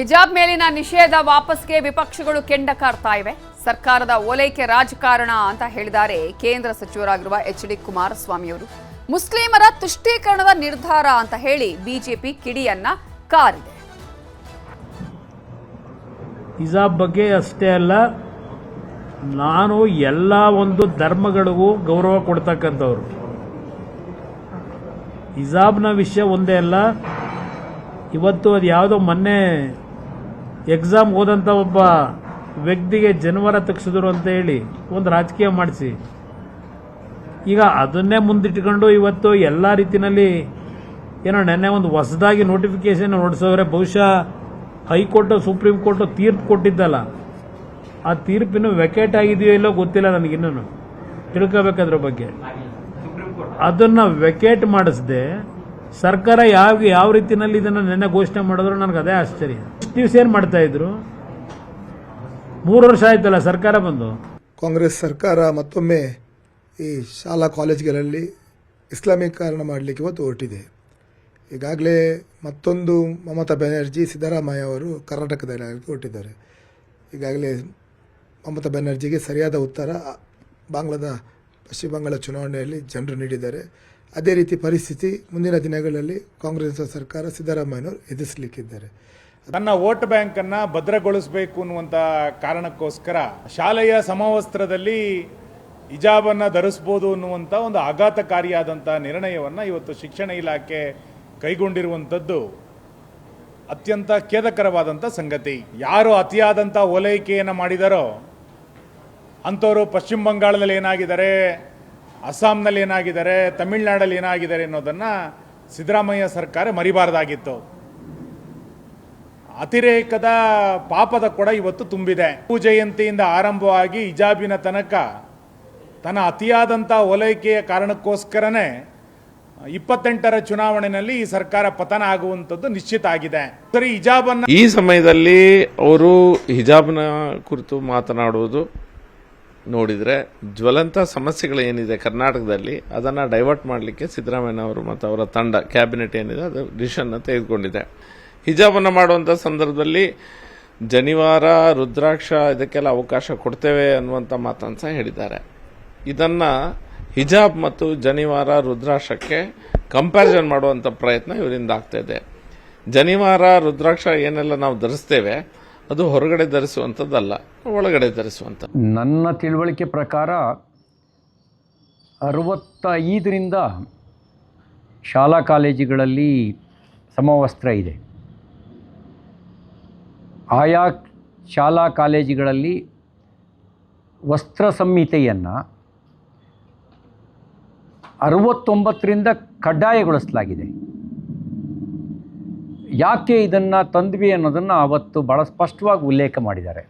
ಹಿಜಾಬ್ ಮೇಲಿನ ನಿಷೇಧ ವಾಪಸ್ಗೆ ವಿಪಕ್ಷಗಳು ಕೆಂಡ ಕಾರ್ತಾ ಇವೆ. ಸರ್ಕಾರದ ಓಲೈಕೆ ರಾಜಕಾರಣ ಅಂತ ಹೇಳಿದ್ದಾರೆ ಕೇಂದ್ರ ಸಚಿವರಾಗಿರುವ ಎಚ್.ಡಿ. ಕುಮಾರಸ್ವಾಮಿ ಅವರು. ಮುಸ್ಲಿಮರ ತುಷ್ಟೀಕರಣದ ನಿರ್ಧಾರ ಅಂತ ಹೇಳಿ ಬಿಜೆಪಿ ಕಿಡಿಯನ್ನ ಕಾರಿದೆ. ಹಿಜಾಬ್ ಬಗ್ಗೆ ಅಷ್ಟೇ ಅಲ್ಲ, ನಾನು ಎಲ್ಲ ಒಂದು ಧರ್ಮಗಳಿಗೂ ಗೌರವ ಕೊಡ್ತಕ್ಕಂಥವ್ರು. ಹಿಜಾಬ್ನ ವಿಷಯ ಒಂದೇ ಅಲ್ಲ, ಇವತ್ತು ಅದು ಯಾವುದೋ ಮೊನ್ನೆ ಎಕ್ಸಾಮ್ ಓದಂಥ ಒಬ್ಬ ವ್ಯಕ್ತಿಗೆ ಜನವರ ತೆಗೆಸಿದ್ರು ಅಂತ ಹೇಳಿ ಒಂದು ರಾಜಕೀಯ ಮಾಡಿಸಿ ಈಗ ಅದನ್ನೇ ಮುಂದಿಟ್ಕೊಂಡು ಇವತ್ತು ಎಲ್ಲ ರೀತಿಯಲ್ಲಿ ಏನೋ ನೆನ್ನೆ ಒಂದು ಹೊಸದಾಗಿ ನೋಟಿಫಿಕೇಶನ್ ಹೊರಡಿಸೋರೆ. ಬಹುಶಃ ಹೈಕೋರ್ಟು ಸುಪ್ರೀಂ ಕೋರ್ಟು ತೀರ್ಪು ಕೊಟ್ಟಿದ್ದಲ್ಲ, ಆ ತೀರ್ಪಿನ ವೆಕೇಟ್ ಆಗಿದೆಯೋ ಇಲ್ಲೋ ಗೊತ್ತಿಲ್ಲ ನನಗಿನ್ನೂ, ತಿಳ್ಕೋಬೇಕಾದ್ರ ಬಗ್ಗೆ. ಅದನ್ನು ವೆಕೇಟ್ ಮಾಡಿಸದೆ ಸರ್ಕಾರ ಯಾವ ರೀತಿಯಲ್ಲಿ ಇದನ್ನು ನೆನ್ನೆ ಘೋಷಣೆ ಮಾಡಿದ್ರು ನನಗೆ ಅದೇ ಆಶ್ಚರ್ಯ. ಇಷ್ಟು ದಿವಸ ಏನು ಮಾಡ್ತಾ ಇದ್ರು? 3 ವರ್ಷ ಆಯ್ತಲ್ಲ ಸರ್ಕಾರ ಬಂದು. ಕಾಂಗ್ರೆಸ್ ಸರ್ಕಾರ ಮತ್ತೊಮ್ಮೆ ಈ ಶಾಲಾ ಕಾಲೇಜುಗಳಲ್ಲಿ ಇಸ್ಲಾಮೀಕರಣ ಮಾಡಲಿಕ್ಕೆ ಇವತ್ತು ಹೊರಟಿದೆ. ಈಗಾಗಲೇ ಮತ್ತೊಂದು ಮಮತಾ ಬ್ಯಾನರ್ಜಿ, ಸಿದ್ದರಾಮಯ್ಯ ಅವರು ಕರ್ನಾಟಕದಲ್ಲಿ ಹೊರಟಿದ್ದಾರೆ. ಈಗಾಗಲೇ ಮಮತಾ ಬ್ಯಾನರ್ಜಿಗೆ ಸರಿಯಾದ ಉತ್ತರ ಪಶ್ಚಿಮ ಬಂಗಾಳ ಚುನಾವಣೆಯಲ್ಲಿ ಜನರು ನೀಡಿದ್ದಾರೆ. ಅದೇ ರೀತಿ ಪರಿಸ್ಥಿತಿ ಮುಂದಿನ ದಿನಗಳಲ್ಲಿ ಕಾಂಗ್ರೆಸ್ ಸರ್ಕಾರ ಸಿದ್ದರಾಮಯ್ಯನವರು ಎದುರಿಸಲಿಕ್ಕಿದ್ದಾರೆ. ತನ್ನ ವೋಟ್ ಬ್ಯಾಂಕ್ ಅನ್ನ ಭದ್ರಗೊಳಿಸಬೇಕು ಅನ್ನುವಂಥ ಕಾರಣಕ್ಕೋಸ್ಕರ ಶಾಲೆಯ ಸಮವಸ್ತ್ರದಲ್ಲಿ ಹಿಜಾಬನ್ನು ಧರಿಸಬಹುದು ಅನ್ನುವಂಥ ಒಂದು ಆಘಾತಕಾರಿಯಾದಂಥ ನಿರ್ಣಯವನ್ನು ಇವತ್ತು ಶಿಕ್ಷಣ ಇಲಾಖೆ ಕೈಗೊಂಡಿರುವಂಥದ್ದು ಅತ್ಯಂತ ಖೇದಕರವಾದಂಥ ಸಂಗತಿ. ಯಾರು ಅತಿಯಾದಂಥ ಓಲೈಕೆಯನ್ನು ಮಾಡಿದಾರೋ ಅಂಥವರು ಪಶ್ಚಿಮ ಬಂಗಾಳದಲ್ಲಿ ಏನಾಗಿದ್ದಾರೆ, ಅಸ್ಸಾಂನಲ್ಲಿ ಏನಾಗಿದ್ದಾರೆ, ತಮಿಳುನಾಡಲ್ಲಿ ಏನಾಗಿದ್ದಾರೆ ಅನ್ನೋದನ್ನು ಸಿದ್ದರಾಮಯ್ಯ ಸರ್ಕಾರ ಮರಿಬಾರ್ದಾಗಿತ್ತು. ಅತಿರೇಕದ ಪಾಪದ ಕೊಡ ಇವತ್ತು ತುಂಬಿದೆ. ಜಯಂತಿಯಿಂದ ಆರಂಭವಾಗಿ ಹಿಜಾಬಿನ ತನಕ ತನ್ನ ಅತಿಯಾದಂಥ ಓಲೈಕೆಯ ಕಾರಣಕ್ಕೋಸ್ಕರನೇ 28ರ ಚುನಾವಣೆಯಲ್ಲಿ ಈ ಸರ್ಕಾರ ಪತನ ಆಗುವಂಥದ್ದು ನಿಶ್ಚಿತ ಆಗಿದೆ. ಸರಿ, ಹಿಜಾಬನ್ನು ಈ ಸಮಯದಲ್ಲಿ ಅವರು ಹಿಜಾಬ್ನ ಕುರಿತು ಮಾತನಾಡುವುದು ನೋಡಿದರೆ ಜ್ವಲಂತ ಸಮಸ್ಯೆಗಳು ಏನಿದೆ ಕರ್ನಾಟಕದಲ್ಲಿ ಅದನ್ನು ಡೈವರ್ಟ್ ಮಾಡಲಿಕ್ಕೆ ಸಿದ್ದರಾಮಯ್ಯನವರು ಮತ್ತು ಅವರ ತಂಡ ಕ್ಯಾಬಿನೆಟ್ ಏನಿದೆ ಅದು ಡಿಸಿಷನ್ ತೆಗೆದುಕೊಂಡಿದೆ. ಹಿಜಾಬನ್ನು ಮಾಡುವಂಥ ಸಂದರ್ಭದಲ್ಲಿ ಜನಿವಾರ, ರುದ್ರಾಕ್ಷ ಇದಕ್ಕೆಲ್ಲ ಅವಕಾಶ ಕೊಡ್ತೇವೆ ಅನ್ನುವಂಥ ಮಾತನ್ನು ಸಹ ಹೇಳಿದ್ದಾರೆ. ಇದನ್ನು ಹಿಜಾಬ್ ಮತ್ತು ಜನಿವಾರ, ರುದ್ರಾಕ್ಷಕ್ಕೆ ಕಂಪ್ಯಾರಿಸನ್ ಮಾಡುವಂಥ ಪ್ರಯತ್ನ ಇವರಿಂದ ಆಗ್ತಾ ಇದೆ. ಜನಿವಾರ, ರುದ್ರಾಕ್ಷ ಏನೆಲ್ಲ ನಾವು ಧರಿಸ್ತೇವೆ ಅದು ಹೊರಗಡೆ ಧರಿಸುವಂಥದ್ದಲ್ಲ, ಒಳಗಡೆ ಧರಿಸುವಂಥದ್ದು. ನನ್ನ ತಿಳುವಳಿಕೆ ಪ್ರಕಾರ 65ರಿಂದ ಶಾಲಾ ಕಾಲೇಜುಗಳಲ್ಲಿ ಸಮವಸ್ತ್ರ ಇದೆ. ಆಯಾ ಶಾಲಾ ಕಾಲೇಜುಗಳಲ್ಲಿ ವಸ್ತ್ರ ಸಂಹಿತೆಯನ್ನು 69ರಿಂದ ಕಡ್ಡಾಯಗೊಳಿಸಲಾಗಿದೆ. ಯಾಕೆ ಇದನ್ನು ತಂದ್ವಿ ಅನ್ನೋದನ್ನು ಅವತ್ತು ಭಾಳ ಸ್ಪಷ್ಟವಾಗಿ ಉಲ್ಲೇಖ ಮಾಡಿದ್ದಾರೆ.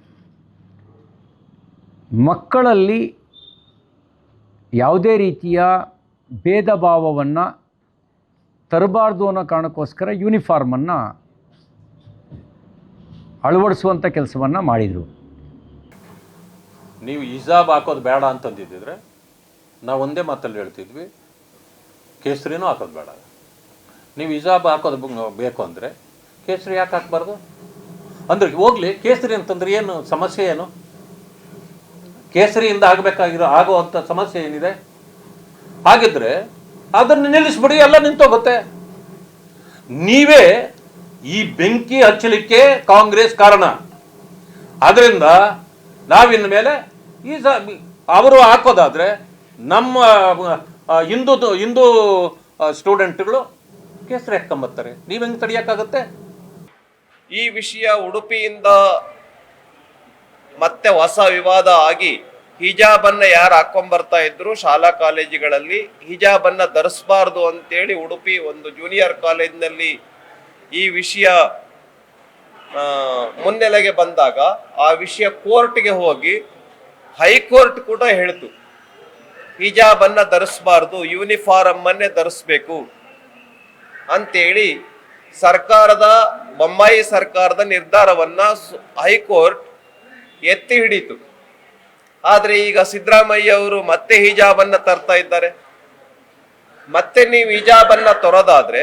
ಮಕ್ಕಳಲ್ಲಿ ಯಾವುದೇ ರೀತಿಯ ಭೇದ ಭಾವವನ್ನು ತರಬಾರ್ದು ಅನ್ನೋ ಕಾರಣಕ್ಕೋಸ್ಕರ ಯೂನಿಫಾರ್ಮನ್ನು ಅಳವಡಿಸುವಂಥ ಕೆಲಸವನ್ನು ಮಾಡಿದರು. ನೀವು ಹಿಜಾಬ್ ಹಾಕೋದು ಬೇಡ ಅಂತಂದಿದ್ದರೆ ನಾವು ಒಂದೇ ಮಾತಲ್ಲಿ ಹೇಳ್ತಿದ್ವಿ, ಕೇಸರಿನೂ ಹಾಕೋದು ಬೇಡ. ನೀವು ಹಿಜಾಬ್ ಹಾಕೋದು ಬೇಕು ಅಂದರೆ ಕೇಸರಿ ಯಾಕೆ ಹಾಕಬಾರ್ದು ಅಂದರೆ ಹೋಗಲಿ. ಕೇಸರಿ ಅಂತಂದ್ರೆ ಏನು ಸಮಸ್ಯೆ? ಏನು ಕೇಸರಿಯಿಂದ ಆಗುವಂಥ ಸಮಸ್ಯೆ ಏನಿದೆ? ಹಾಗಿದ್ರೆ ಅದನ್ನು ನಿಲ್ಲಿಸ್ಬಿಡಿ, ಎಲ್ಲ ನಿಂತೋಗುತ್ತೆ. ನೀವೇ ಈ ಬೆಂಕಿ ಹಚ್ಚಲಿಕ್ಕೆ ಕಾಂಗ್ರೆಸ್ ಕಾರಣ. ಅದರಿಂದ ನಾವಿನ ಮೇಲೆ ಅವರು ಹಾಕೋದಾದ್ರೆ ನಮ್ಮ ಹಿಂದೂ ಸ್ಟೂಡೆಂಟ್ಗಳು ಕೇಸರಿ ಹಾಕೊಂಬರ್ತಾರೆ. ನೀವು ಹೆಂಗೆ ತಡೆಯೋಕ್ಕಾಗುತ್ತೆ? ಈ ವಿಷಯ ಉಡುಪಿಯಿಂದ ಮತ್ತೆ ಹೊಸ ವಿವಾದ ಆಗಿ ಹಿಜಾಬನ್ನ ಯಾರು ಹಾಕೊಂಡ್ಬರ್ತಾ ಇದ್ರು ಶಾಲಾ ಕಾಲೇಜುಗಳಲ್ಲಿ ಹಿಜಾಬನ್ನ ಧರಿಸಬಾರ್ದು ಅಂತೇಳಿ ಉಡುಪಿ ಒಂದು ಜೂನಿಯರ್ ಕಾಲೇಜಿನಲ್ಲಿ ಈ ವಿಷಯ ಮುನ್ನೆಲೆಗೆ ಬಂದಾಗ ಆ ವಿಷಯ ಕೋರ್ಟ್ಗೆ ಹೋಗಿ ಹೈಕೋರ್ಟ್ ಕೂಡ ಹೇಳಿತು ಹಿಜಾಬನ್ನ ಧರಿಸಬಾರ್ದು, ಯೂನಿಫಾರ್ಮ್ ಅನ್ನೇ ಧರಿಸ್ಬೇಕು ಅಂತೇಳಿ ಬೊಮ್ಮಾಯಿ ಸರ್ಕಾರದ ನಿರ್ಧಾರವನ್ನ ಹೈಕೋರ್ಟ್ ಎತ್ತಿ ಹಿಡಿತು. ಆದ್ರೆ ಈಗ ಸಿದ್ದರಾಮಯ್ಯ ಅವರು ಮತ್ತೆ ಹಿಜಾಬನ್ನ ತರ್ತಾ ಇದ್ದಾರೆ. ಮತ್ತೆ ನೀವು ಹಿಜಾಬನ್ನ ತೊರೋದಾದ್ರೆ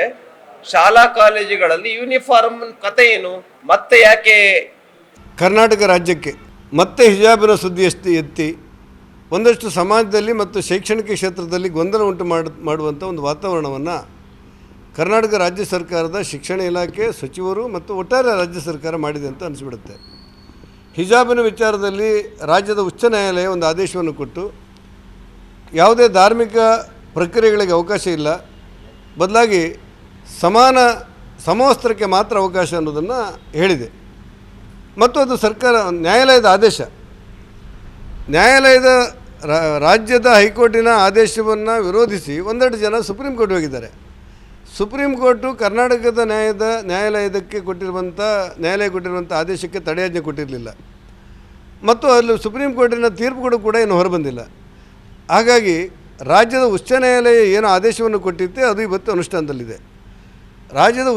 ಶಾಲಾ ಕಾಲೇಜುಗಳಲ್ಲಿ ಯೂನಿಫಾರ್ಮ್ ಕತೆ ಏನು? ಮತ್ತೆ ಯಾಕೆ ಕರ್ನಾಟಕ ರಾಜ್ಯಕ್ಕೆ ಮತ್ತೆ ಹಿಜಾಬಿನ ಸುದ್ದಿ ಎತ್ತಿ ಒಂದಷ್ಟು ಸಮಾಜದಲ್ಲಿ ಮತ್ತು ಶೈಕ್ಷಣಿಕ ಕ್ಷೇತ್ರದಲ್ಲಿ ಗೊಂದಲ ಉಂಟು ಮಾಡುವಂಥ ಒಂದು ವಾತಾವರಣವನ್ನು ಕರ್ನಾಟಕ ರಾಜ್ಯ ಸರ್ಕಾರದ ಶಿಕ್ಷಣ ಇಲಾಖೆ ಸಚಿವರು ಮತ್ತು ಒಟ್ಟಾರೆ ರಾಜ್ಯ ಸರ್ಕಾರ ಮಾಡಿದೆ ಅಂತ ಅನಿಸ್ಬಿಡುತ್ತೆ. ಹಿಜಾಬಿನ ವಿಚಾರದಲ್ಲಿ ರಾಜ್ಯದ ಉಚ್ಚ ನ್ಯಾಯಾಲಯ ಒಂದು ಆದೇಶವನ್ನು ಕೊಟ್ಟು ಯಾವುದೇ ಧಾರ್ಮಿಕ ಪ್ರಕ್ರಿಯೆಗಳಿಗೆ ಅವಕಾಶ ಇಲ್ಲ, ಬದಲಾಗಿ ಸಮವಸ್ತ್ರಕ್ಕೆ ಮಾತ್ರ ಅವಕಾಶ ಅನ್ನೋದನ್ನು ಹೇಳಿದೆ. ಮತ್ತು ಅದು ನ್ಯಾಯಾಲಯದ ಆದೇಶ, ನ್ಯಾಯಾಲಯದ ರಾಜ್ಯದ ಹೈಕೋರ್ಟಿನ ಆದೇಶವನ್ನು ವಿರೋಧಿಸಿ ಒಂದೆರಡು ಜನ ಸುಪ್ರೀಂ ಕೋರ್ಟ್ ಹೋಗಿದ್ದಾರೆ. ಸುಪ್ರೀಂ ಕೋರ್ಟು ಕರ್ನಾಟಕದ ನ್ಯಾಯಾಲಯ ಕೊಟ್ಟಿರುವಂಥ ಆದೇಶಕ್ಕೆ ತಡೆಯಾಜ್ಞೆ ಕೊಟ್ಟಿರಲಿಲ್ಲ ಮತ್ತು ಅಲ್ಲಿ ಸುಪ್ರೀಂ ಕೋರ್ಟಿನ ತೀರ್ಪುಗಳು ಕೂಡ ಏನು ಹೊರಬಂದಿಲ್ಲ. ಹಾಗಾಗಿ ರಾಜ್ಯದ ಉಚ್ಚ ನ್ಯಾಯಾಲಯ ಏನು ಆದೇಶವನ್ನು ಕೊಟ್ಟಿತ್ತೆ ಅದು ಇವತ್ತು ಅನುಷ್ಠಾನದಲ್ಲಿದೆ. ರಾಜ್ಯದ